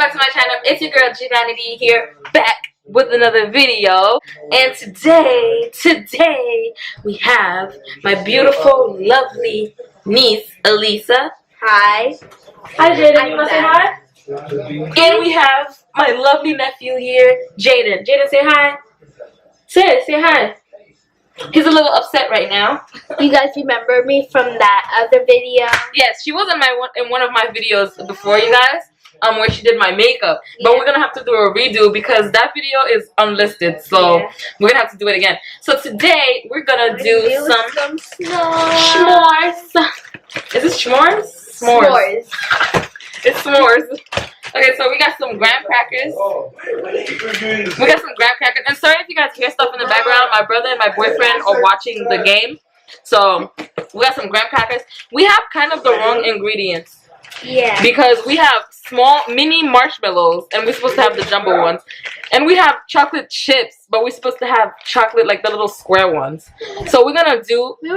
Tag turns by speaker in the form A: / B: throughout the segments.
A: back to my channel. It's your girl Janity here, back with another video. And today we have my beautiful, lovely niece Elisa. Hi. Hi, Jaden. You want to say hi? And we have my lovely nephew here, Jaden. Jaden, say hi. Say hi. He's a little upset right now.
B: You guys remember me from that other video?
A: Yes, she was in one of my videos before, you guys, where she did my makeup. But we're gonna have to do a redo because that video is unlisted, so we're gonna have to do it again. So today we're gonna do some s'mores. Is it s'mores? S'mores. It's s'mores. Okay, so we got some graham crackers. And sorry if you guys hear stuff in the background. My brother and my boyfriend are watching the game. So we got some graham crackers. We have kind of the wrong ingredients.
B: Yeah.
A: Because we have small mini marshmallows and we're supposed to have the jumbo ones. And we have chocolate chips, but we're supposed to have chocolate like the little square ones. So we're gonna do
B: We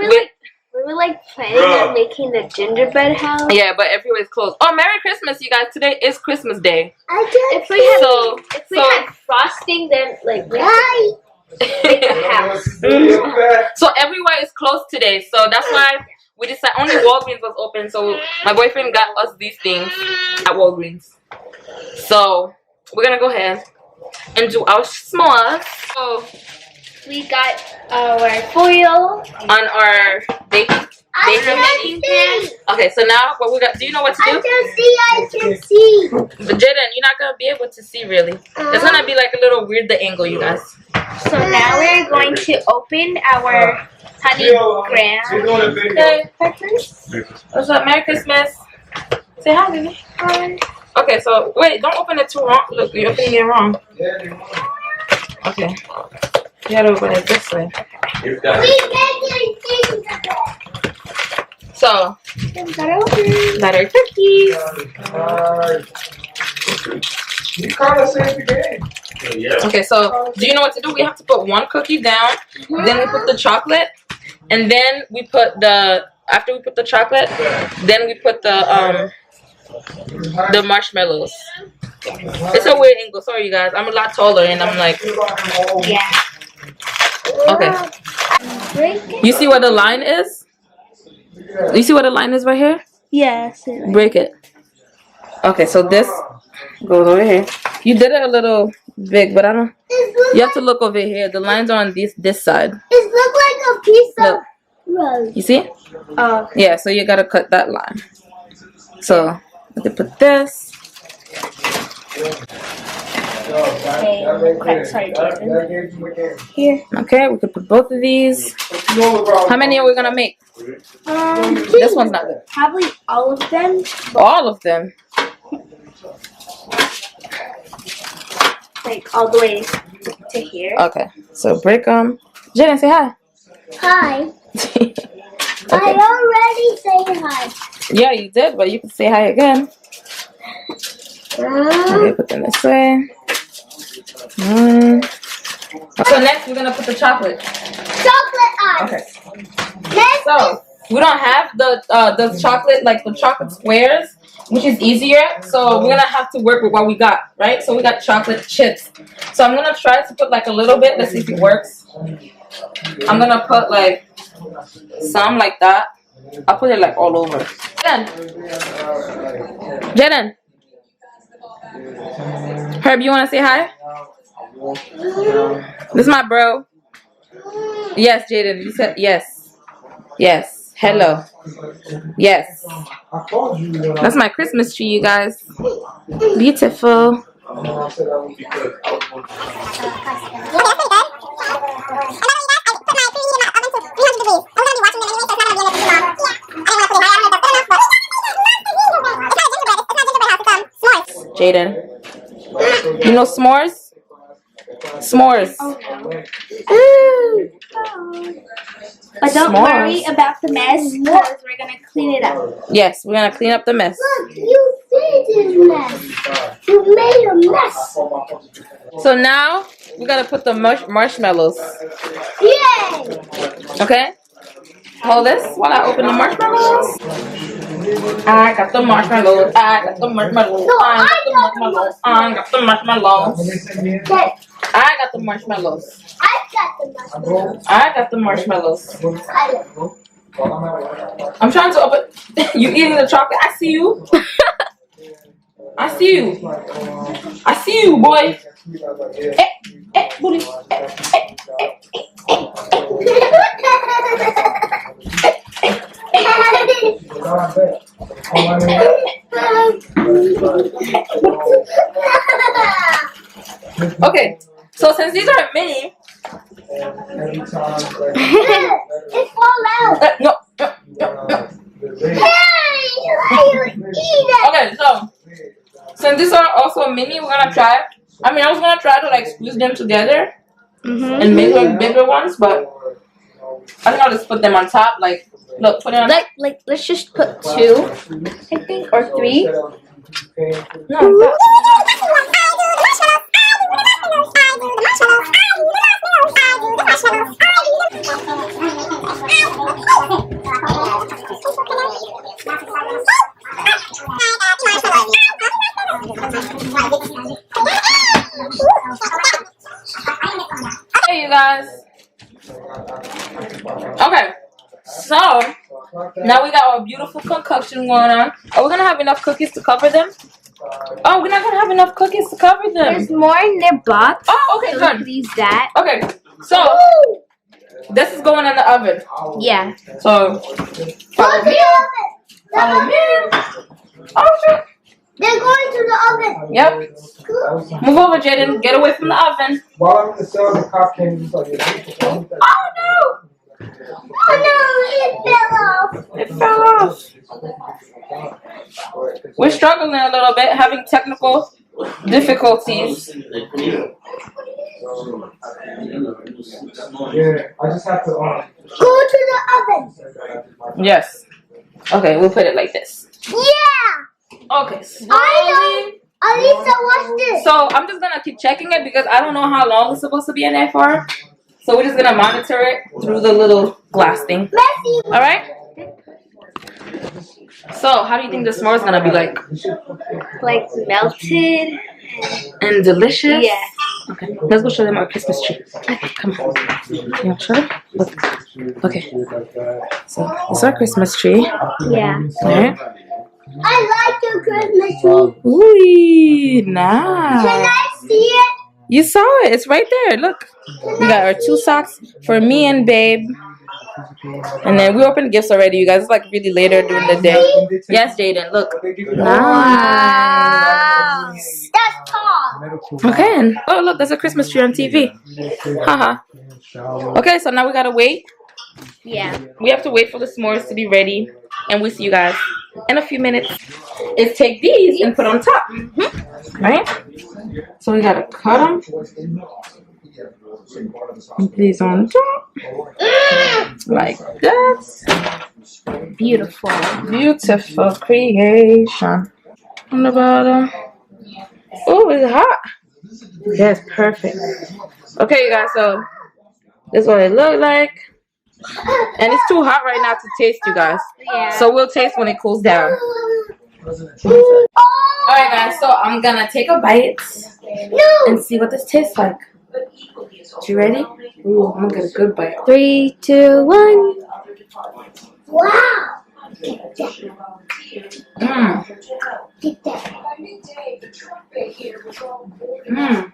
B: were like planning on making the gingerbread house.
A: Yeah, but everywhere's closed. Oh, Merry Christmas, you guys. Today is Christmas Day.
B: If we had frosting, then like we make a house.
A: So everywhere is closed today. So that's why we decided only Walgreens was open. So my boyfriend got us these things at Walgreens. So we're going to go ahead and do our s'mores. So
B: we got our foil
A: on our baking pan. Okay, so now what we got? Do you know what to do?
B: I can see.
A: But Jaden, you're not gonna be able to see really. It's gonna be like a little weird the angle, you guys.
B: So now we're going to open our honey graham crackers.
A: What's up? Merry Christmas. Say hi, baby.
B: Hi.
A: Okay, so wait, don't open it too wrong. Look, you're opening it wrong. Okay. You gotta open it this way. So, butter cookies. Okay, so do you know what to do? We have to put one cookie down, then we put the chocolate, and then we put after we put the chocolate, then we put the marshmallows. It's a weird angle, sorry you guys. I'm a lot taller and I'm like,
B: yeah.
A: Okay. You see where the line is? You see where the line is right here?
B: Yeah.
A: Break it. Okay, so this goes over here. You did it a little big, but I don't. You have to look over here. The lines are on this side.
B: It looks like a piece of rose.
A: You see?
B: Oh. Okay.
A: Yeah, so you gotta cut that line. So we can put this.
B: Okay, sorry, here.
A: Okay, we could put both of these. How many are we gonna make? This one's not good.
B: Probably all of them.
A: All of them.
B: Like all the way to here.
A: Okay, so break them. Jaden, say hi.
B: Hi.
A: Okay.
B: I already say hi.
A: Yeah, you did, but you can say hi again. Okay, put them this way. So next we're gonna put the chocolate.
B: Chocolate ice.
A: Okay.
B: Next
A: So we don't have the chocolate, like the chocolate squares, which is easier. So we're gonna have to work with what we got, right? So we got chocolate chips. So I'm gonna try to put like a little bit. Let's see if it works. I'm gonna put like some like that. I'll put it like all over. Jaden. Herb, you wanna say hi? This is my bro. Yes, Jaden. You said yes. Yes. Hello. Yes. That's my Christmas tree, you guys. Beautiful. Jaden. You know s'mores? S'mores.
B: But don't worry about the mess because we're going to clean it up.
A: Yes, we're going to clean up the mess.
B: Look, you did a mess. You made a mess.
A: So now we got to put the marshmallows.
B: Yay!
A: Okay? Hold this while I open the marshmallows. I got the marshmallows. I got the marshmallows. I got the marshmallows. I got the marshmallows. I got the marshmallows. I got the marshmallows. I'm trying to open. You eating the chocolate? I see you. I see you. I see you, boy. Booty. Okay, so since these are mini,
B: It fall out.
A: no.
B: Hey, you eat it.
A: Okay, so since these are also mini, we're gonna try. I mean, I was gonna try to like squeeze them together and make like bigger ones, but I think I'll just put them on top. Like, look, put it on.
B: Like, let's just put 2, I think, or 3.
A: No. Hey, you guys. Okay, so now we got our beautiful concoction going on. Are we gonna have enough cookies to cover them? Oh, we're not gonna have enough cookies to cover them.
B: There's more in their box.
A: Oh, okay,
B: so
A: good.
B: we could use that.
A: Okay, so this is going in the oven.
B: Yeah.
A: So follow me. Follow me. Oh shit.
B: They're going to the oven.
A: Yep. Move over, Jaden. Get away from the oven.
C: While I'm in the cell, the cop came and was like,
A: Oh no!
B: Oh no, it fell off.
A: It fell off. We're struggling a little bit, having technical difficulties.
C: yeah, I just have to,
B: Go to the oven.
A: Yes. Okay, we'll put it like this.
B: Yeah.
A: Okay, slowly.
B: Alisa, watch this.
A: So I'm just gonna keep checking it because I don't know how long it's supposed to be in there for. So we're just gonna monitor it through the little glass thing.
B: Messy.
A: All right. So how do you think the s'more is gonna be like?
B: Like melted
A: and delicious?
B: Yeah.
A: Okay, let's go show them our Christmas tree. Okay, come on. You want to show them? Look. Okay. So this is our Christmas tree.
B: Yeah.
A: All right.
B: I like your Christmas tree.
A: Ooh, nice.
B: Can I see it?
A: You saw it. It's right there. Look. We got our 2 socks for me and babe. And then we opened gifts already, you guys. It's like really later during the day. Yes, Jaden. Look. Nice.
B: That's tall.
A: Okay. And, oh, look. There's a Christmas tree on TV. Haha. Okay, so now we gotta wait.
B: Yeah.
A: We have to wait for the s'mores to be ready. And we'll see you guys in a few minutes. Is take these and put on top. Right? So we gotta cut them. And these on top. Like that.
B: Beautiful.
A: Beautiful creation. On the bottom. Oh, it's hot. Yes, perfect. Okay, you guys, so this is what it looked like. And it's too hot right now to taste, you guys.
B: Yeah.
A: So we'll taste when it cools down. Alright, guys, so I'm gonna take a bite and see what this tastes like. You ready? Ooh, I'm gonna get a good bite.
B: 3, 2, 1. Wow.
A: Mmm.
B: Get that.
A: Mmm.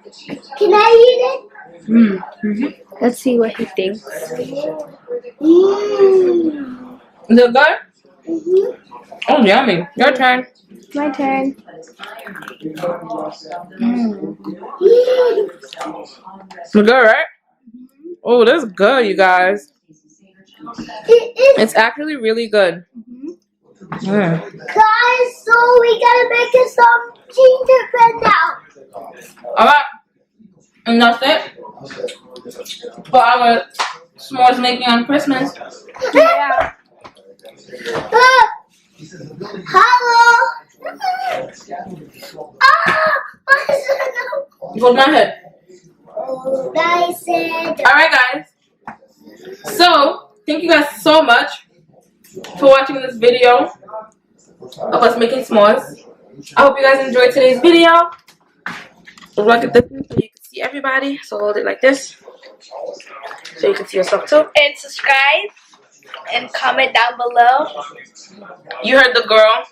B: Can I eat it?
A: Mmm. Mm-hmm.
B: Let's see what he thinks.
A: Is it good? Oh, yummy. Your turn.
B: My turn.
A: It's good, right? Oh, that's good, you guys. It's actually really good. Mm.
B: Guys, so we gotta make us some gingerbread now.
A: Alright. And that's it for our s'mores making on Christmas.
B: Yeah. Hello.
A: Hold my head.
B: Oh, nice.
A: Alright, guys. So, thank you guys so much for watching this video. of us making s'mores. I hope you guys enjoyed today's video. Look at this so you can see everybody. So hold it like this so you can see yourself too.
B: And subscribe and comment down below.
A: You heard the girl.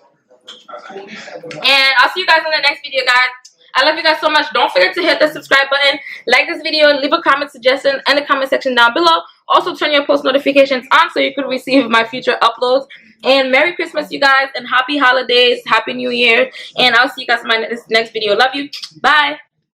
A: And I'll see you guys in the next video, guys. I love you guys so much. Don't forget to hit the subscribe button, like this video, and leave a comment suggestion in the comment section down below. Also, turn your post notifications on so you can receive my future uploads. And Merry Christmas, you guys, and Happy Holidays, Happy New Year. And I'll see you guys in my next video. Love you. Bye.